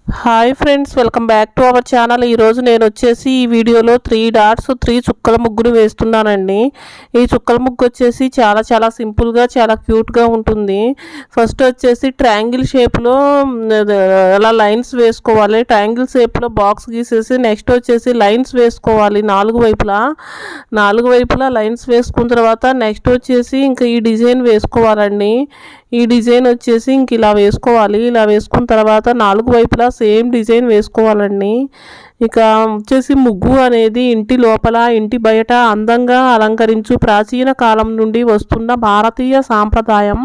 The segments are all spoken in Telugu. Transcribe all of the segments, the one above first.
Hi friends, welcome back to our channel. ఈరోజు నేను వచ్చేసి ఈ వీడియోలో 3 డాట్స్ 3 చుక్కల ముగ్గును వేస్తున్నానండి. ఈ చుక్కల ముగ్గు వచ్చేసి చాలా చాలా సింపుల్గా చాలా క్యూట్గా ఉంటుంది. ఫస్ట్ వచ్చేసి ట్రయాంగిల్ షేప్లో అలా లైన్స్ వేసుకోవాలి. ట్రయాంగిల్ షేప్లో బాక్స్ గీసేసి నెక్స్ట్ వచ్చేసి లైన్స్ వేసుకోవాలి. నాలుగు వైపులా లైన్స్ వేసుకున్న తర్వాత నెక్స్ట్ వచ్చేసి ఇంకా ఈ డిజైన్ వేసుకోవాలండి. ఈ డిజైన్ వచ్చేసి ఇంక ఇలా వేసుకోవాలి. ఇలా వేసుకున్న తర్వాత నాలుగు వైపులా సేమ్ డిజైన్ వేసుకోవాలండి. ఇక వచ్చేసి ముగ్గు అనేది ఇంటి లోపల ఇంటి బయట అందంగా అలంకరించు ప్రాచీన కాలం నుండి వస్తున్న భారతీయ సాంప్రదాయం.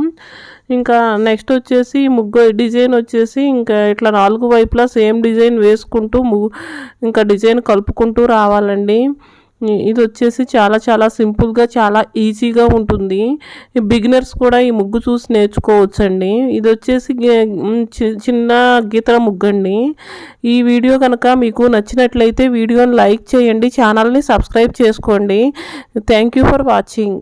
ఇంకా నెక్స్ట్ వచ్చేసి ముగ్గు డిజైన్ వచ్చేసి ఇంకా ఇట్లా నాలుగు వైపులా సేమ్ డిజైన్ వేసుకుంటూ ఇంకా డిజైన్ కలుపుకుంటూ రావాలండి. ఇది వచ్చేసి చాలా చాలా సింపుల్గా చాలా ఈజీగా ఉంటుంది. బిగినర్స్ కూడా ఈ ముగ్గు చూసి నేర్చుకోవచ్చండి. ఇది వచ్చేసి చిన్న గీతల ముగ్గు అండి. ఈ వీడియో కనుక మీకు నచ్చినట్లయితే వీడియోని లైక్ చేయండి, ఛానల్ని సబ్స్క్రైబ్ చేసుకోండి. Thank you for watching.